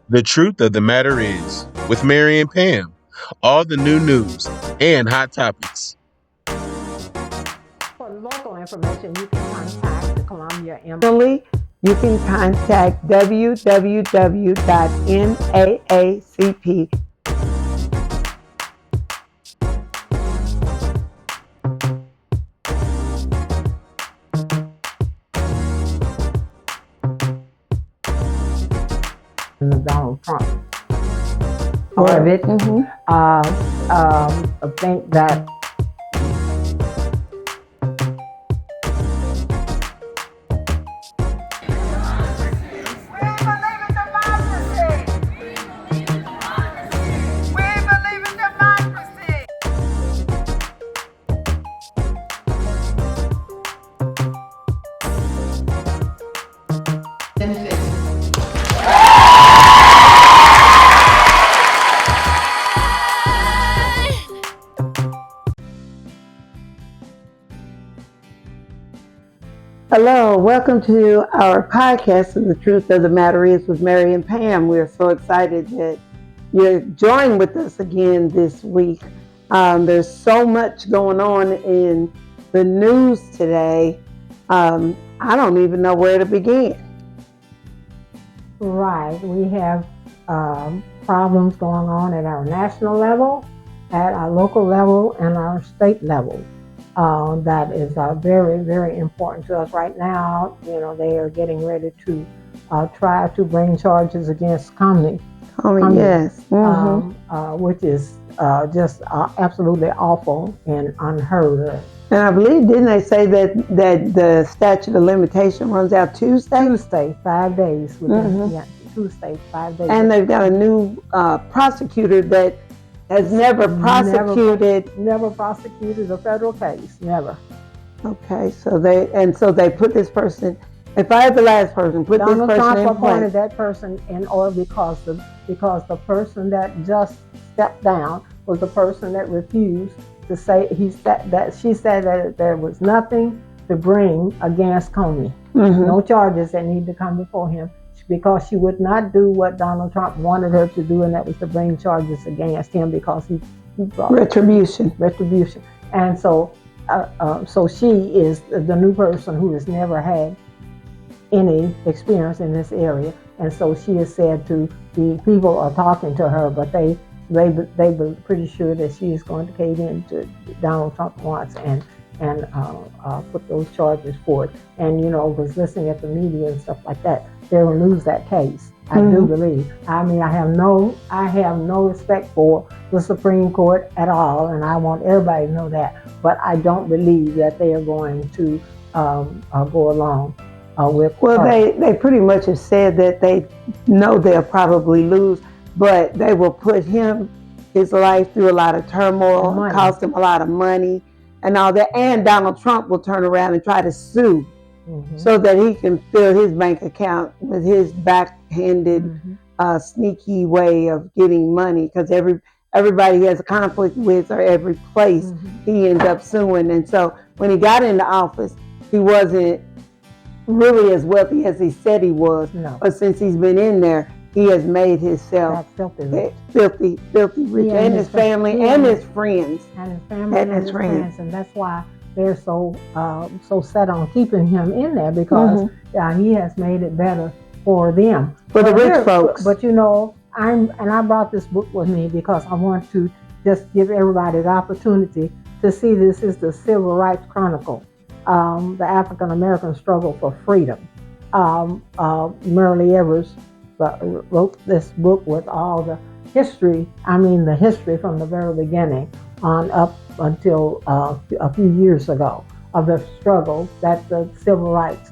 The truth of the matter is, with Mary and Pam, all the new news and hot topics. For local information, you can contact the Columbia Embassy. You can contact www.naacp. Donald Trump. Part of it. I think that Hello, welcome to our podcast of The Truth of the Matter Is with Mary and Pam. We're so excited that you're joined with us again this week. There's so much going on in the news today. I don't even know where to begin. Right, we have problems going on at our national level, at our local level, and our state level. That is very, very important to us right now. You know, they are getting ready to try to bring charges against Comey. Yes. Which is just absolutely awful and unheard of. And I believe, didn't they say that the statute of limitation runs out Tuesday? Tuesday, 5 days. Yeah, Tuesday, 5 days. And they've got a new prosecutor that has never prosecuted a federal case, never. Okay, so they put this person. If I had the last person, put Donald this person Trump in place. Appointed that person in order because the person that just stepped down was the person that refused to say she said that there was nothing to bring against Comey, no charges that need to come before him, because she would not do what Donald Trump wanted her to do, and that was to bring charges against him because he brought retribution. And so she is the new person who has never had any experience in this area, and so she is said to be. People are talking to her, but they were pretty sure that she is going to cave in to Donald Trump once and put those charges forward. And was listening at the media and stuff like that. They will lose that case. I do believe. I mean, I have no respect for the Supreme Court at all, and I want everybody to know that. But I don't believe that they are going to go along with. Well, they pretty much have said that they know they'll probably lose, but they will put his life through a lot of turmoil, cost him a lot of money, and all that. And Donald Trump will turn around and try to sue. So that he can fill his bank account with his backhanded, sneaky way of getting money. Because everybody he has a conflict with, or every place he ends up suing. And so when he got into office, he wasn't really as wealthy as he said he was. No. But since he's been in there, he has made himself filthy rich, and his family, and his friends, and his friends, and that's why they're so set on keeping him in there, because he has made it better for them, for the rich folks. But I brought this book with me because I want to just give everybody the opportunity to see. This is the Civil Rights Chronicle, the African American struggle for freedom. Merle Evers wrote this book with all the history. The history from the very beginning on up until a few years ago, of the struggle that the civil rights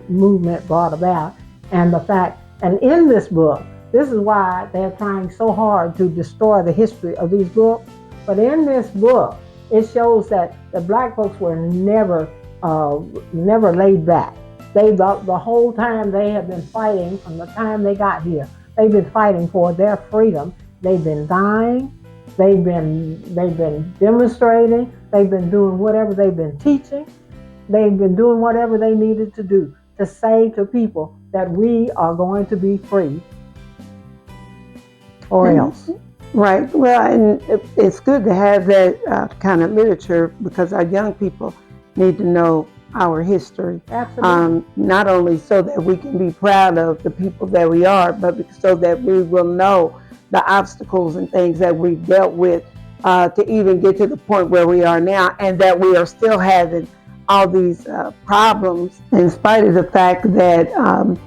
movement brought about, and the fact. And in this book, this is why they're trying so hard to destroy the history of these books. But in this book, it shows that the black folks were never laid back. The whole time they have been fighting, from the time they got here, they've been fighting for their freedom. They've been dying. They've been demonstrating. They've been doing whatever. They've been teaching. They've been doing whatever they needed to do to say to people that we are going to be free. or else. Right. Well, and it's good to have that kind of literature, because our young people need to know our history. Absolutely. Not only so that we can be proud of the people that we are, but so that we will know the obstacles and things that we've dealt with to even get to the point where we are now, and that we are still having all these problems, in spite of the fact that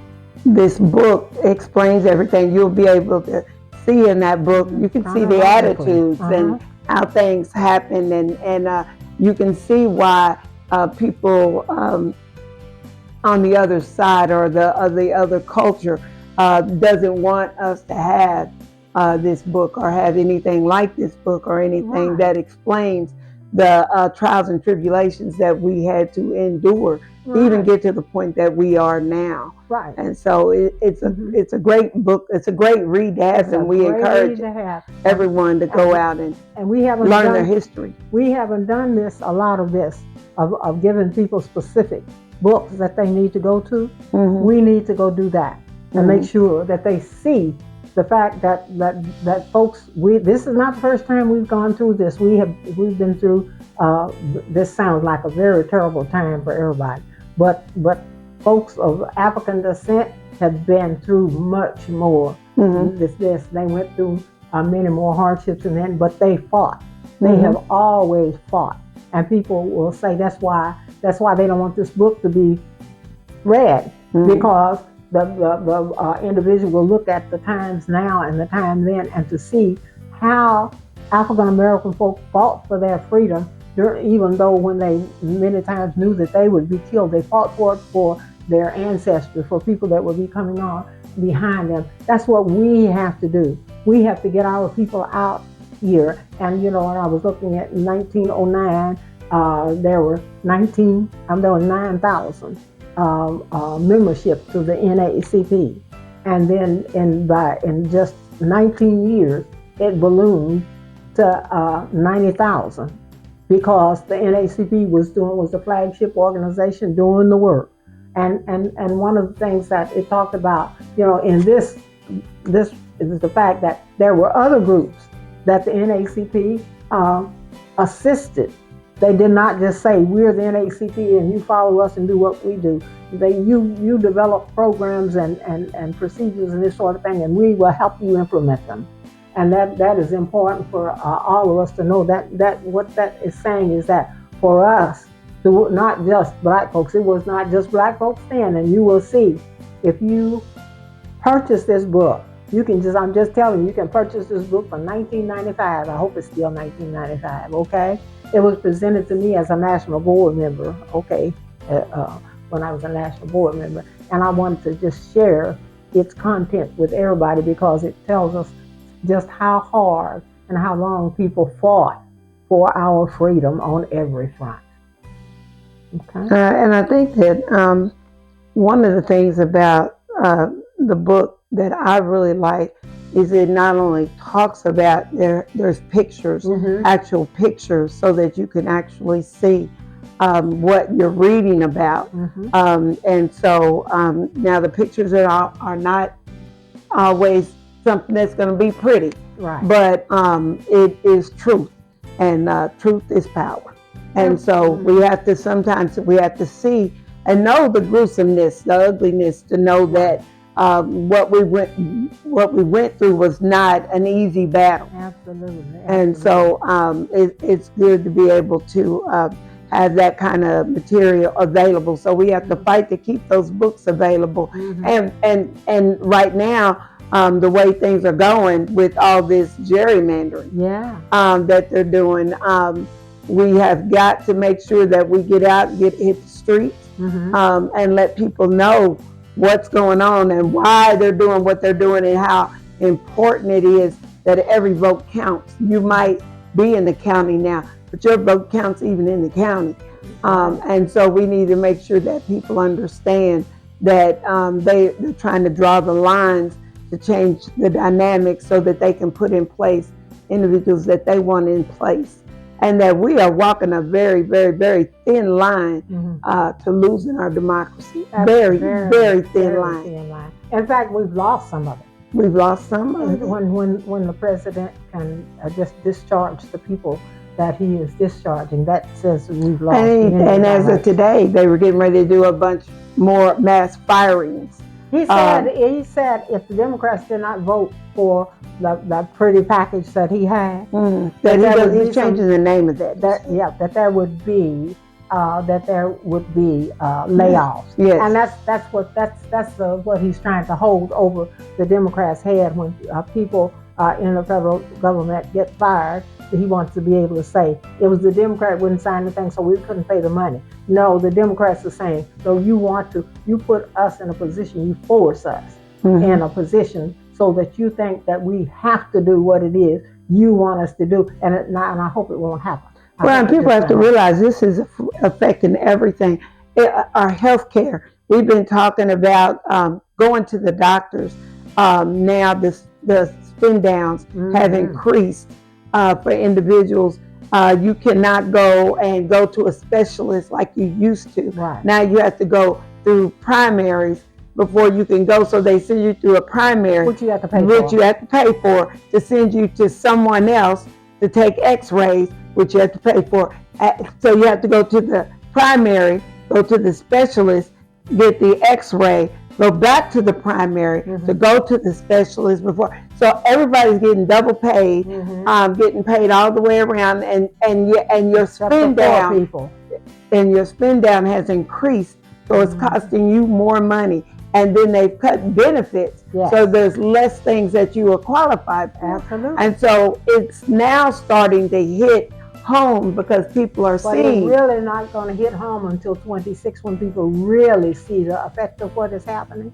this book explains everything. You'll be able to see in that book, you can see the attitudes and how things happen, and you can see why people on the other side or the other culture doesn't want us to have this book or have anything like this book or anything that explains the trials and tribulations that we had to endure to even get to the point that we are now. Right. And so it's a great book. It's a great read to have, and we encourage everyone to go out and we haven't learn their history. We haven't done a lot of this, of giving people specific books that they need to go to. We need to go do that and make sure that they see the fact that folks, this is not the first time we've gone through this. We've been through. This sounds like a very terrible time for everybody, but folks of African descent have been through much more. They went through many more hardships than that, but they fought. They have always fought, and people will say that's why they don't want this book to be read, because the individual will look at the times now and the time then, and to see how African American folk fought for their freedom, even though when they many times knew that they would be killed, they fought for their ancestors, for people that would be coming on behind them. That's what we have to do. We have to get our people out here. And when I was looking at 1909, there were 9,000 membership to the NAACP, and then in just 19 years it ballooned to 90,000, because the NAACP was the flagship organization doing the work, and one of the things that it talked about, in this is the fact that there were other groups that the NAACP assisted. They did not just say, we're the NAACP and you follow us and do what we do. You develop programs and procedures and this sort of thing, and we will help you implement them. And that is important for all of us to know that what that is saying is that for us, not just black folks, it was not just black folks then, and you will see, if you purchase this book, I'm just telling you, you can purchase this book for $19.95. I hope it's still $19.95, okay? It was presented to me as a national board member, when I was a national board member. And I wanted to just share its content with everybody, because it tells us just how hard and how long people fought for our freedom on every front. Okay. And I think that one of the things about the book that I really like is it not only talks about there's pictures, actual pictures, so that you can actually see what you're reading about. And so now the pictures are not always something that's going to be pretty, but it is truth, and truth is power. And so we have to see and know the gruesomeness, the ugliness, to know that what we went through was not an easy battle. Absolutely. And so it's good to be able to have that kind of material available. So we have to fight to keep those books available. And right now, the way things are going with all this gerrymandering that they're doing, we have got to make sure that we get out and hit the streets and let people know what's going on and why they're doing what they're doing, and how important it is that every vote counts. You might be in the county now, but your vote counts even in the county. And so we need to make sure that people understand that they're trying to draw the lines to change the dynamics so that they can put in place individuals that they want in place. And that we are walking a very, very, very thin line to losing our democracy. Very, very thin line. In fact, we've lost some of it. We've lost some of it. When the president can just discharge the people that he is discharging, that says we've lost. And as of today, they were getting ready to do a bunch more mass firings. He said if the Democrats did not vote for the pretty package that he had, he's changing the name of that. That there would be layoffs. Yes. And that's what he's trying to hold over the Democrats' head when people in the federal government get fired. He wants to be able to say it was the Democrat wouldn't sign the thing, so we couldn't pay the money. No, the Democrats are saying, so you put us in a position, you force us in a position so that you think that we have to do what it is you want us to do, and I hope it won't happen. Well, and people have to realize this is affecting everything. Our health care. We've been talking about going to the doctors. Now the spend downs have increased for individuals. You cannot go to a specialist like you used to. Right. Now you have to go through primaries before you can go. So they send you through a primary, which you have to pay for, to send you to someone else to take x-rays, which you have to pay for. So you have to go to the primary, go to the specialist, get the x-ray, go back to the primary to go to the specialist before. So everybody's getting double paid, getting paid all the way around, and your spend down, your spend down has increased. So it's costing you more money. And then they've cut benefits, so there's less things that you are qualified for. Absolutely. And so it's now starting to hit home because people are seeing. It's really not going to hit home until 26 when people really see the effect of what is happening.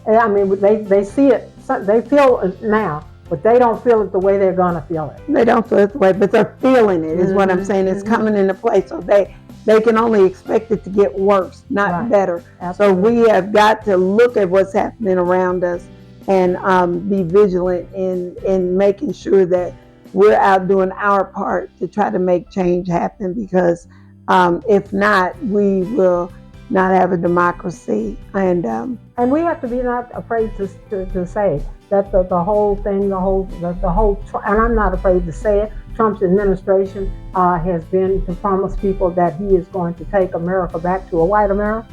I mean, they see it, they feel it now, but they don't feel it the way they're going to feel it. They don't feel it the way, but they're feeling it is what I'm saying. It's coming into place. So they can only expect it to get worse, not better. Absolutely. So we have got to look at what's happening around us and be vigilant in making sure that we're out doing our part to try to make change happen, because if not, we will not have a democracy. And we have to be not afraid to say that the whole thing, the whole, and I'm not afraid to say it, Trump's administration has been to promise people that he is going to take America back to a white America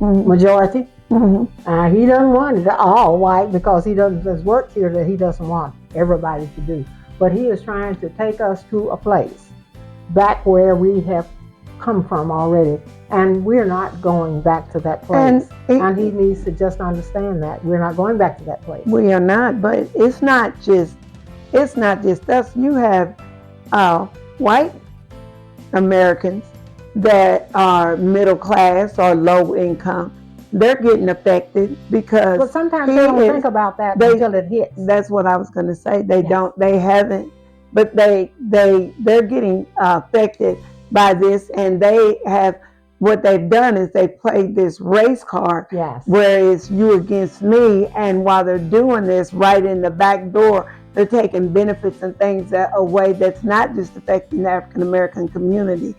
majority. He doesn't want it all white because there's work here that he doesn't want everybody to do. But he is trying to take us to a place back where we have come from already, and we're not going back to that place. And he needs to just understand that we're not going back to that place. We are not, but it's not just us. You have white Americans that are middle class or low income. They're getting affected because. But sometimes they don't think about that until it hits. That's what I was going to say. They don't. They haven't. But they're getting affected by this, and they have. What they've done is they played this race card, where it's you against me, and while they're doing this, right in the back door, they're taking benefits and things away that's not just affecting the African American community.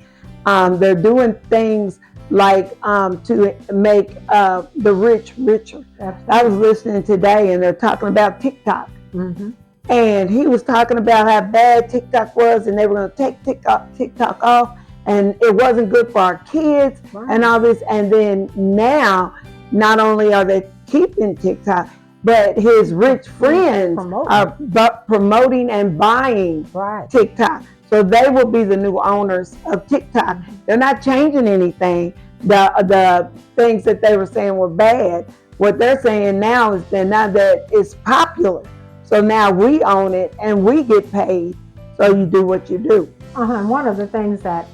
They're doing things like to make the rich richer. I was listening today, and they're talking about TikTok. And he was talking about how bad TikTok was, and they were going to take TikTok off, and it wasn't good for our kids and all this. And then now, not only are they keeping TikTok, but his rich friends are promoting and buying TikTok. So they will be the new owners of TikTok. They're not changing anything. The things that they were saying were bad. What they're saying now is that now that it's popular, so now we own it and we get paid. So you do what you do. And one of the things that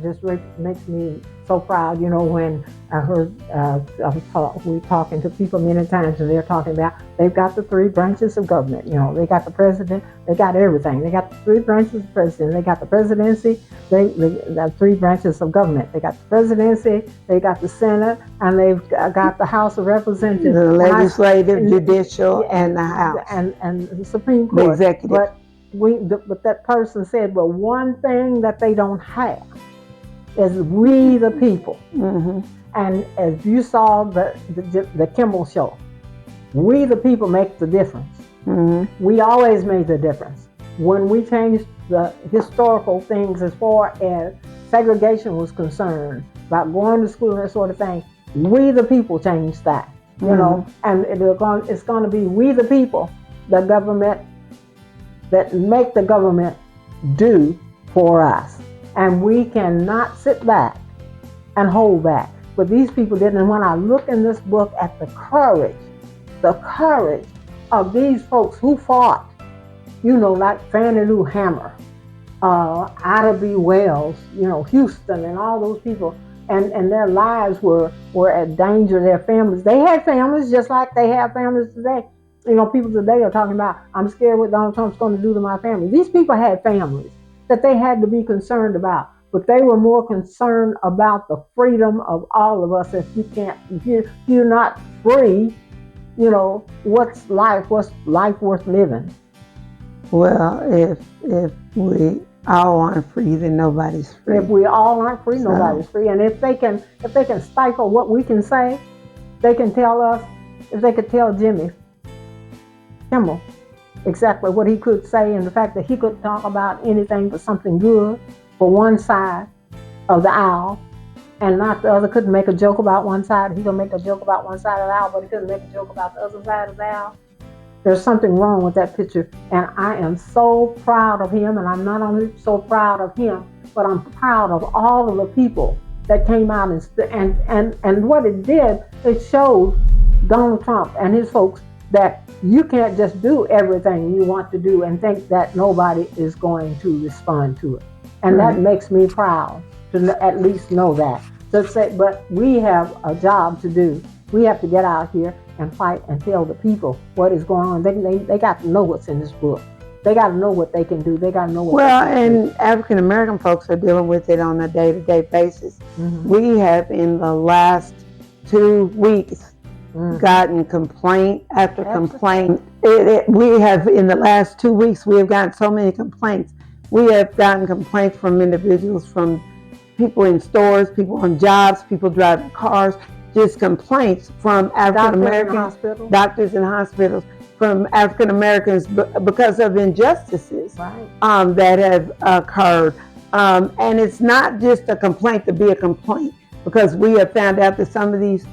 just makes me so proud, when I heard we're talking to people many times, and they're talking about they've got the 3 branches of government. They got the president, they got everything. They got the 3 branches of president. They got the presidency. The 3 branches of government. They got the presidency. They got the Senate, and they've got the House of Representatives, the legislative, judicial, and the House, and the Supreme Court, the executive. But that person said, well, one thing that they don't have is we the people. And as you saw the Kimmel show, We the people make the difference. We always made the difference. When we changed the historical things as far as segregation was concerned, about going to school and that sort of thing, we the people changed that. You know, and it's going to be we the people, the government, that make the government do for us. And we cannot sit back and hold back. But these people didn't. And when I look in this book at the courage of these folks who fought, you know, like Fannie Lou Hamer, Ida B. Wells, you know, Houston, and all those people, and their lives were at danger, their families. They had families just like they have families today. You know, people today are talking about, I'm scared what Donald Trump's going to do to my family. These people had families that they had to be concerned about, but they were more concerned about the freedom of all of us. If you're not free, you know, what's life worth living? Well, if we all aren't free, then nobody's free. If we all aren't free, nobody's free. And if they can stifle what we can say, they can tell us. If they could tell Jimmy Kimmel exactly what he could say, and the fact that he could talk about anything but something good for one side of the aisle and not the other, couldn't make a joke about one side. He could make a joke about one side of the aisle, but he couldn't make a joke about the other side of the aisle. There's something wrong with that picture, and I am so proud of him. And I'm not only so proud of him, but I'm proud of all of the people that came out and what it did, it showed Donald Trump and his folks that you can't just do everything you want to do and think that nobody is going to respond to it. And that makes me proud to at least know that. To say, but we have a job to do. We have to get out here and fight and tell the people what is going on. They got to know what's in this book. They got to know what they can do. They got to know what. Well, and African American folks are dealing with it on a day-to-day basis. We have in the last 2 weeks gotten complaint after complaint. We have in the last 2 weeks we have gotten so many complaints. We have gotten complaints from individuals, from people in stores, people on jobs, people driving cars. Just complaints from African Americans, doctors in hospitals, from African Americans because of injustices that have occurred. And it's not just a complaint to be a complaint, because we have found out that some of these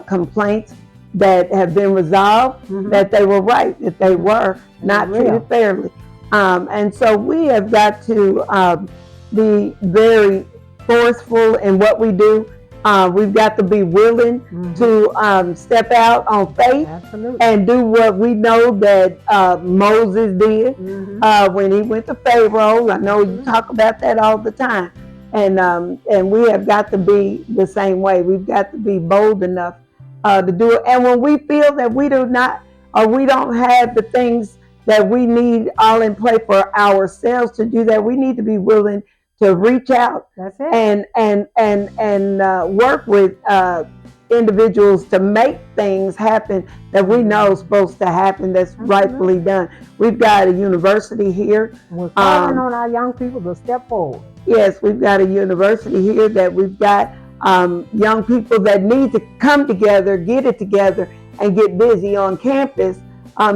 complaints that have been resolved, that they were right, that they were not treated fairly. And so we have got to be very forceful in what we do. We've got to be willing to step out on faith and do what we know that Moses did when he went to Pharaoh. I know you talk about that all the time. And we have got to be the same way. We've got to be bold enough to do it. And when we feel that we do not, or we don't have the things that we need all in play for ourselves to do that, we need to be willing to reach out and work with individuals to make things happen that we know is supposed to happen, that's rightfully done. We've got a university here. We're calling on our young people to step forward. Yes, we've got a university here that we've got young people that need to come together, get it together, and get busy on campus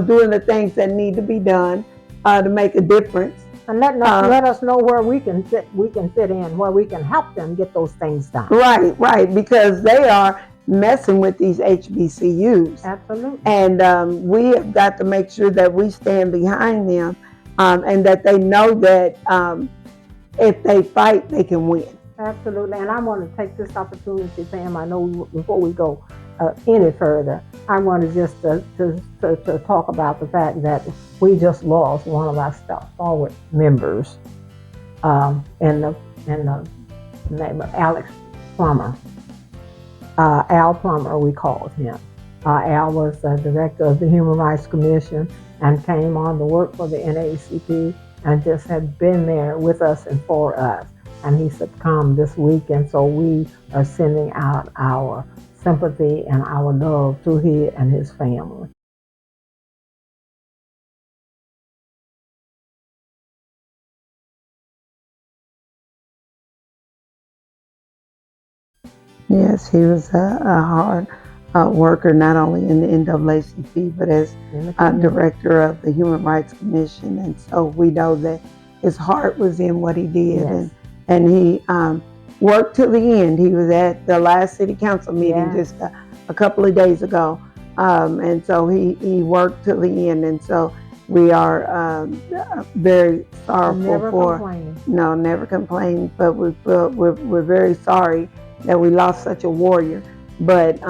doing the things that need to be done to make a difference. And let us know where we can fit in, where we can help them get those things done. Right, because they are messing with these HBCUs. Absolutely. And we have got to make sure that we stand behind them and that they know that if they fight, they can win. Absolutely. And I want to take this opportunity, Pam, I know before we go any further, I want to just to talk about the fact that we just lost one of our stalwart members in the name of Alex Plummer. Al Plummer, we called him. Al was the director of the Human Rights Commission and came on to work for the NAACP and just had been there with us and for us. And he succumbed this week, and so we are sending out our sympathy and our love to he and his family. Yes, he was a worker, not only in the NAACP, but as director of the Human Rights Commission. And so we know that his heart was in what he did. Yes. And he worked till the end. He was at the last city council meeting just a couple of days ago. And so he worked till the end. And so we are very sorrowful never complaining, but we're very sorry that we lost such a warrior. But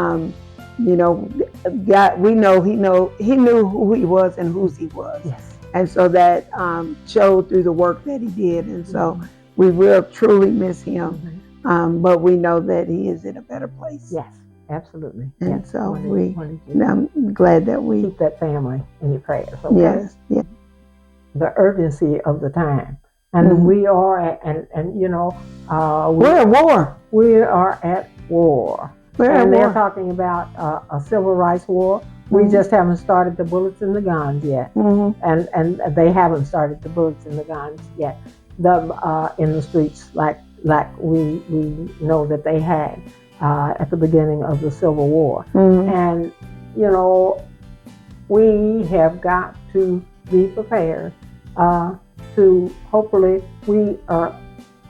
you know, God, we know he knew who he was and whose he was. Yes. And so that showed through the work that he did. And so we will truly miss him. But we know that he is in a better place. Yes, absolutely. And so I'm glad that we keep that family in your prayers. Okay? Yes, yes. The urgency of the time. And we are and you know, we're at war. We are at war. They're talking about a civil rights war. We just haven't started the bullets and the guns yet. And they haven't started the bullets and the guns yet. In the streets like we know that they had at the beginning of the Civil War. And you know, we have got to be prepared to hopefully, we are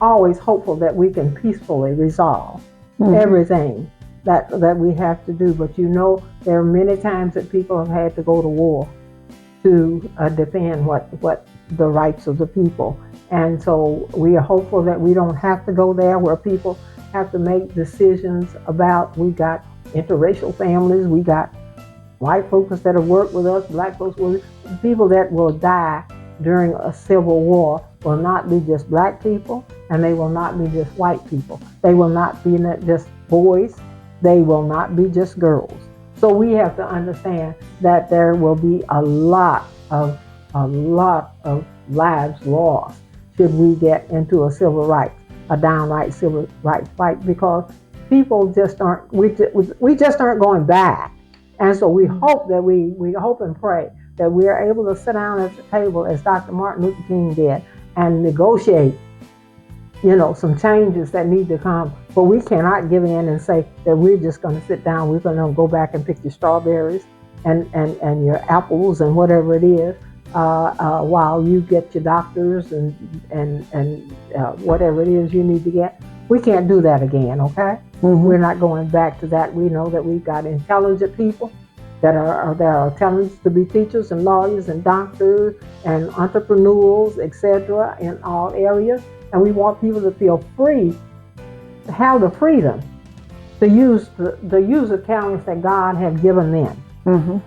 always hopeful that we can peacefully resolve everything that we have to do. But you know, there are many times that people have had to go to war to defend what the rights of the people. And so we are hopeful that we don't have to go there where people have to make decisions about, we got interracial families, we got white folks that have worked with us, black folks, people that will die during a civil war will not be just black people, and they will not be just white people. They will not be just boys. They will not be just girls. So we have to understand that there will be a lot of lives lost should we get into a downright civil rights fight, because people just aren't, we just aren't going back. And so we hope that we hope and pray that we are able to sit down at the table as Dr. Martin Luther King did and negotiate, you know, some changes that need to come. But we cannot give in and say that we're just going to sit down, we're going to go back and pick your strawberries and your apples and whatever it is, while you get your doctors and whatever it is you need to get. We can't do that again, okay? We're not going back to that. We know that we've got intelligent people that are talented to be teachers and lawyers and doctors and entrepreneurs, etc., in all areas. And we want people to feel free, to have the freedom to use the talents that God has given them.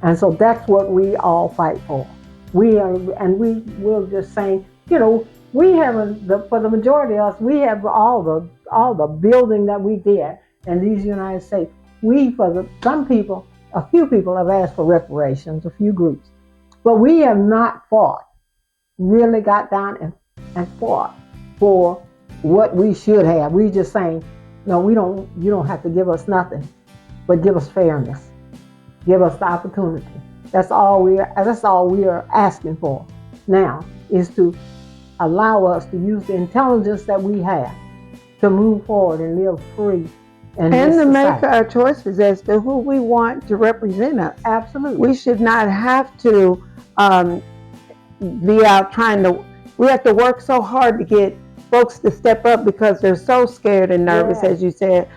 And so that's what we all fight for. We're just saying, you know, we haven't, for the majority of us, we have all the building that we did in these United States. Some people, a few people have asked for reparations, a few groups, but we have not really got down and fought for what we should have. We just saying, no, you don't have to give us nothing, but give us fairness. Give us the opportunity. That's all we are asking for now, is to allow us to use the intelligence that we have to move forward and live free. And to make our choices as to who we want to represent us. Absolutely. We should not have to be out we have to work so hard to get folks to step up because they're so scared and nervous, as you said,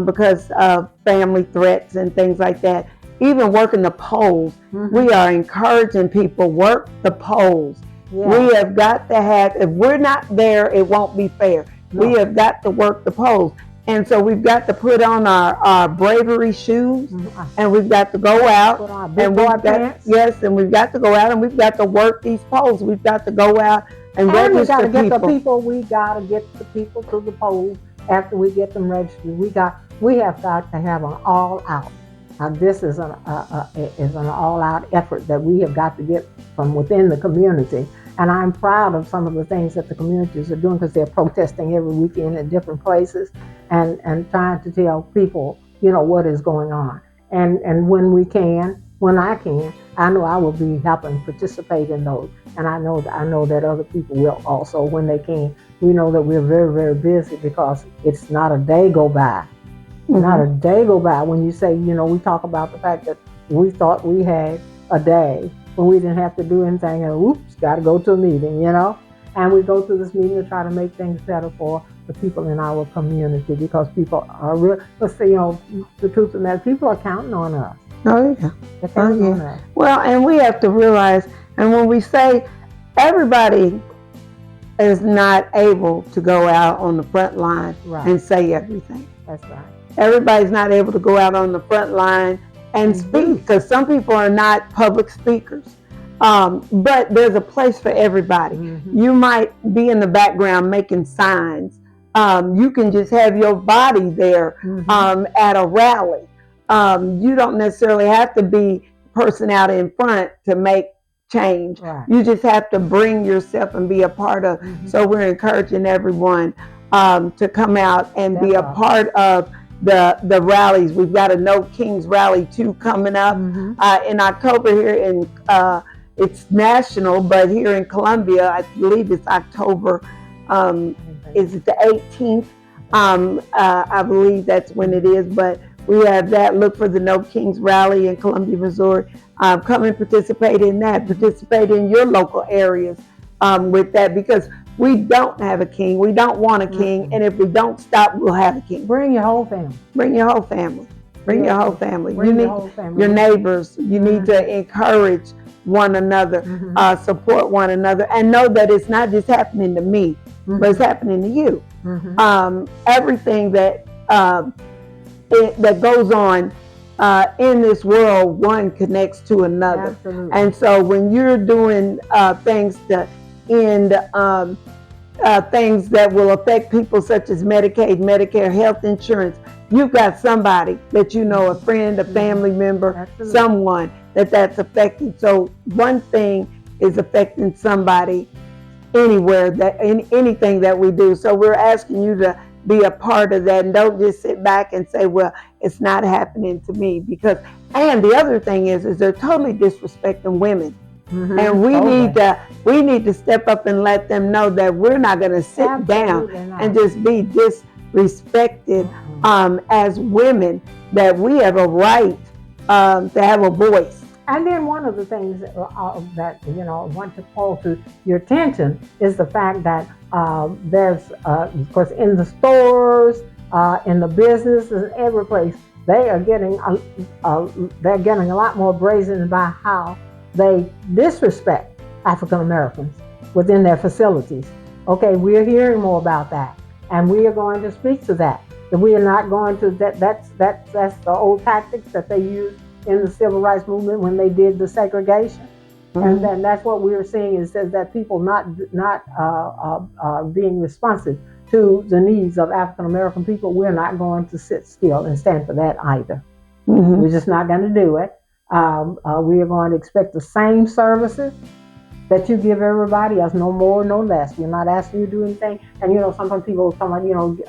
because of family threats and things like that. Even working the polls, we are encouraging people, work the polls. We have got to have, if we're not there, it won't be fair. We have got to work the polls. And so we've got to put on our bravery shoes, and we've got to go out, and we've got to go out and we've got to work these polls. We've got to go out and register people. We got to get the people to the polls after we get them registered. We have got to have an all-out. Now this is an all-out effort that we have got to get from within the community. And I'm proud of some of the things that the communities are doing, because they're protesting every weekend in different places and trying to tell people, you know, what is going on. And when I can, I know I will be helping participate in those. And I know that other people will also when they can. We know that we're very, very busy, because it's not a day go by Not a day go by when you say, we talk about the fact that we thought we had a day when we didn't have to do anything, and oops, got to go to a meeting, and we go to this meeting to try to make things better for the people in our community, because people are real. Let's say, the truth of the matter, people are counting on us. Oh yeah. They're counting on us. Well, and we have to realize, and when we say everybody is not able to go out on the front line and say everything. That's right. Everybody's not able to go out on the front line and speak, because some people are not public speakers. But there's a place for everybody. You might be in the background making signs. You can just have your body there at a rally. You don't necessarily have to be the person out in front to make change. You just have to bring yourself and be a part of. So we're encouraging everyone to come out and be a part of the rallies. We've got a No Kings Rally 2 coming up in October here in it's national, but here in Columbia, I believe it's October. Is it the 18th? I believe that's when it is. But we have that. Look for the No Kings Rally in Columbia, Missouri. Come and participate in that. Participate in your local areas with that, because we don't have a king. We don't want a king. And if we don't stop, we'll have a king. Bring your whole family. Bring your whole family. Bring your whole family. Bring You need your whole family. your neighbors. You need to encourage one another, support one another, and know that it's not just happening to me, but it's happening to you. Everything that that goes on in this world, one connects to another. Absolutely. And so when you're doing things to end things that will affect people, such as Medicaid, Medicare, health insurance, you've got somebody that a friend, a family member, someone that's affected. So one thing is affecting somebody anywhere, that in anything that we do. So we're asking you to be a part of that, and don't just sit back and say, well, it's not happening to me. And the other thing is they're totally disrespecting women. And we need to step up and let them know that we're not going to sit down and just be disrespected as women, that we have a right to have a voice. And then one of the things that I want to call to your attention is the fact that there's, of course, in the stores, in the businesses, every place, they are getting a lot more brazen about how they disrespect African Americans within their facilities. Okay, we're hearing more about that, and we are going to speak to that. That we are not going to that's the old tactics that they used in the civil rights movement when they did the segregation. And then that's what we're seeing is that people not being responsive to the needs of African American people. We're not going to sit still and stand for that either. We're just not going to do it. We are going to expect the same services that you give everybody else, no more, no less. We're not asking you to do anything. And sometimes people come on,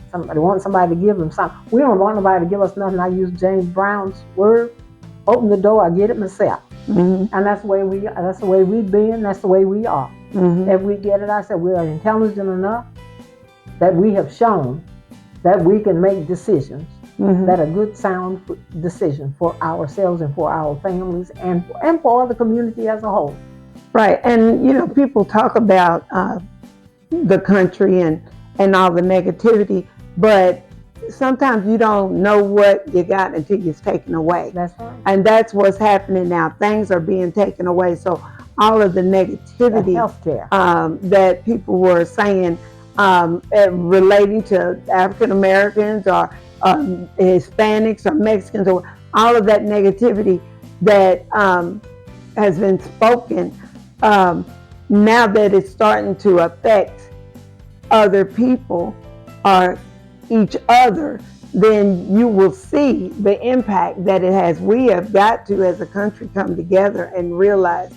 somebody wants somebody to give them something. We don't want nobody to give us nothing. I use James Brown's word: open the door, I get it myself. And that's the way we've been. That's the way we are. If we get it ourselves, we are intelligent enough that we have shown that we can make decisions that are good, sound decisions for ourselves and for our families and for the community as a whole. Right. And people talk about the country and all the negativity, but sometimes you don't know what you got until it's taken away. That's right. And that's what's happening now. Things are being taken away. So all of the negativity that people were saying relating to African Americans or Hispanics or Mexicans, or all of that negativity that has been spoken, now that it's starting to affect other people or each other, then you will see the impact that it has. We have got to, as a country, come together and realize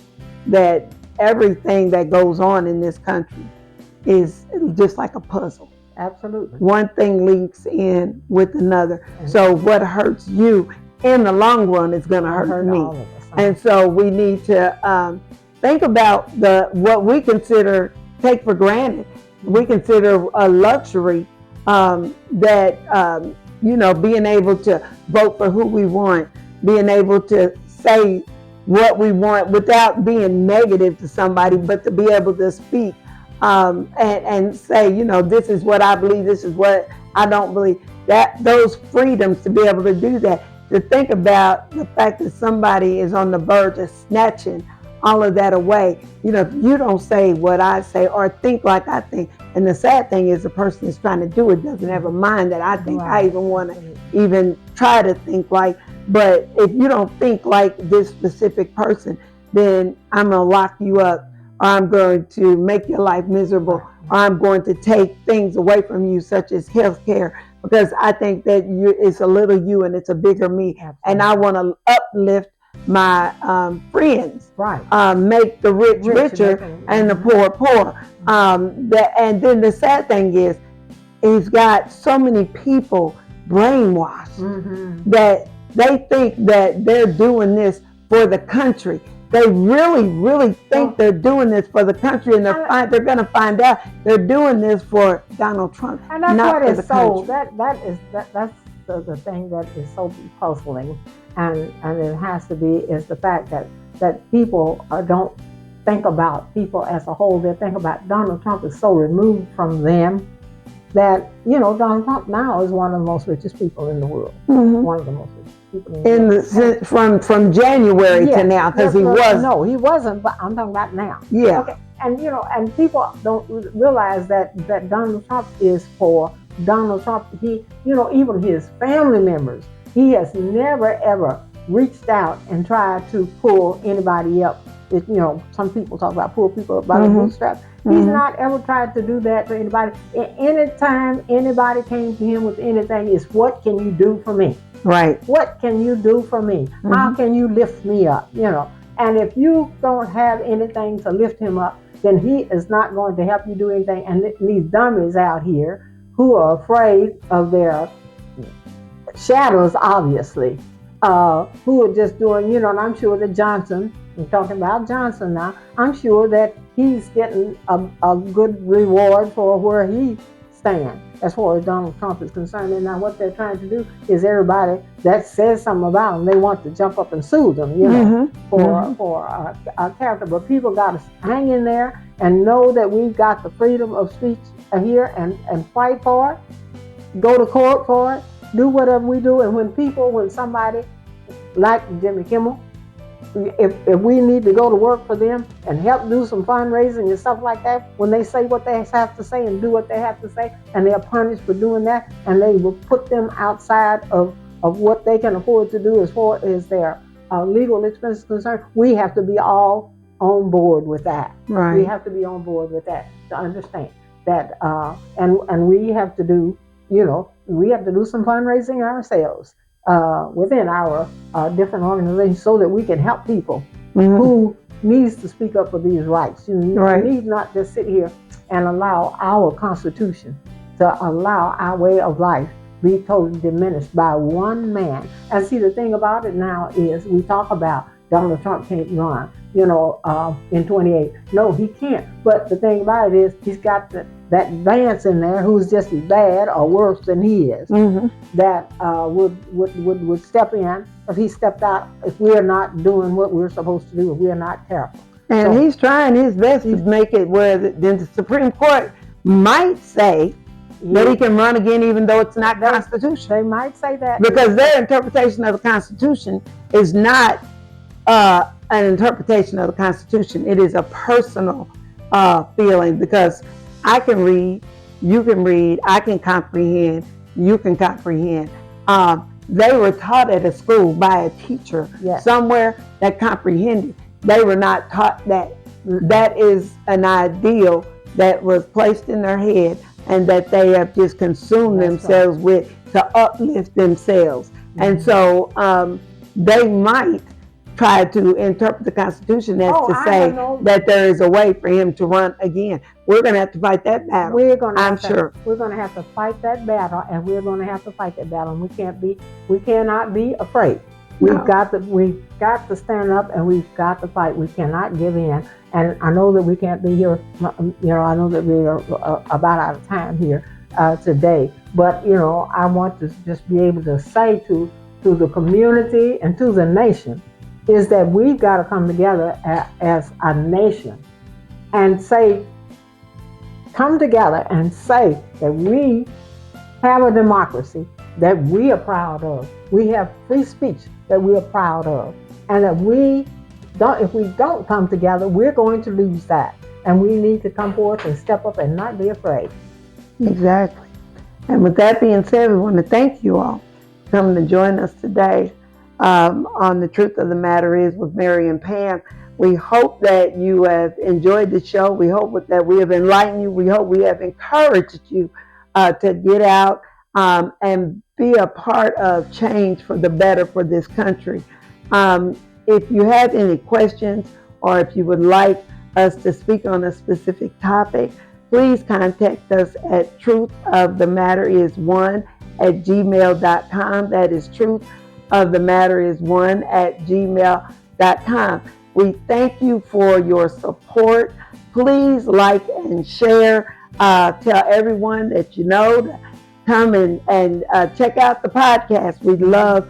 that everything that goes on in this country is just like a puzzle. Absolutely. One thing links in with another. So what hurts you in the long run is going to hurt me. All of us. And so we need to think about what we take for granted. We consider a luxury that being able to vote for who we want, being able to say what we want without being negative to somebody, but to be able to speak and say, this is what I believe, this is what I don't believe. That those freedoms to be able to do that, to think about the fact that somebody is on the verge of snatching all of that away. If you don't say what I say or think like I think, and the sad thing is the person that's trying to do it doesn't have a mind that I think I even want to even try to think like. But if you don't think like this specific person, then I'm going to lock you up, or I'm going to make your life miserable, or I'm going to take things away from you, such as health care, because I think that it's a little you and it's a bigger me. Absolutely. And I want to uplift my friends, make the rich richer and the poor poor. And then the sad thing is, he's got so many people brainwashed that they think that they're doing this for the country. They really, really think they're doing this for the country, and they're going to find out they're doing this for Donald Trump. And that's not what is so. That's the thing that is so puzzling, and it has to be is the fact that people don't think about people as a whole. They think about Donald Trump is so removed from them that Donald Trump now is one of the most richest people in the world. One of the most richest people in the world. From January to now, because he was. No, he wasn't. But I'm talking about now. Yeah. Okay. And and people don't realize that Donald Trump is for Donald Trump. He, even his family members, he has never ever reached out and tried to pull anybody up. Some people talk about pull people up by the bootstraps. He's not ever tried to do that to anybody. Anytime anybody came to him with anything, is what can you do for me? Right. What can you do for me? How can you lift me up? And if you don't have anything to lift him up, then he is not going to help you do anything. And these dummies out here who are afraid of their shadows, obviously, who are just doing, and I'm sure that Johnson, we're talking about Johnson now, I'm sure that he's getting a good reward for where he stands as far as Donald Trump is concerned. And now what they're trying to do is everybody that says something about him, they want to jump up and sue them, for a character. But people got to hang in there and know that we've got the freedom of speech here and fight for it, go to court for it, do whatever we do. And when somebody like Jimmy Kimmel, if we need to go to work for them and help do some fundraising and stuff like that, when they say what they have to say and do what they have to say, and they're punished for doing that, and they will put them outside of what they can afford to do as far as their legal expenses concerned, we have to be all on board with that. Right. We have to be on board with that to understand that, and we have to do, we have to do some fundraising ourselves. Within our different organizations, so that we can help people who needs to speak up for these rights. You need not just sit here and allow our Constitution to allow our way of life be totally diminished by one man. And see, the thing about it now is we talk about Donald Trump can't run, in 28. No, he can't. But the thing about it is he's got that Vance in there who's just as bad or worse than he is, that would step in if he stepped out, if we're not doing what we're supposed to do, if we're not careful. And he's trying his best to make it where the Supreme Court might say that he can run again even though it's not constitutional. They might say that. Because their interpretation of the Constitution is not an interpretation of the Constitution. It is a personal feeling, because I can read, you can read, I can comprehend, you can comprehend. They were taught at a school by a teacher somewhere that comprehended. They were not taught that. That is an ideal that was placed in their head and that they have just consumed themselves with to uplift themselves. And so they might try to interpret the Constitution as to say that there is a way for him to run again. We're going to have to fight that battle. We're going to have to fight that battle, and we're going to have to fight that battle. And we cannot be afraid. We've got to stand up, and we've got to fight. We cannot give in. And I know that we can't be here. I know that we are about out of time here today. But I want to just be able to say to the community and to the nation is that we've got to come together as a nation and come together and say that we have a democracy that we are proud of. We have free speech that we are proud of. And that if we don't come together, we're going to lose that. And we need to come forth and step up and not be afraid. Exactly. And with that being said, we want to thank you all for coming to join us today on The Truth of the Matter Is with Mary and Pam. We hope that you have enjoyed the show. We hope that we have enlightened you. We hope we have encouraged you to get out and be a part of change for the better for this country. If you have any questions or if you would like us to speak on a specific topic, please contact us at truthofthematteris1@gmail.com. That is truthofthematteris1@gmail.com. We thank you for your support. Please like and share. Tell everyone that you know to come and check out the podcast. We'd love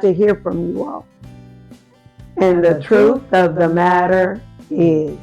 to hear from you all. And the truth of the matter is.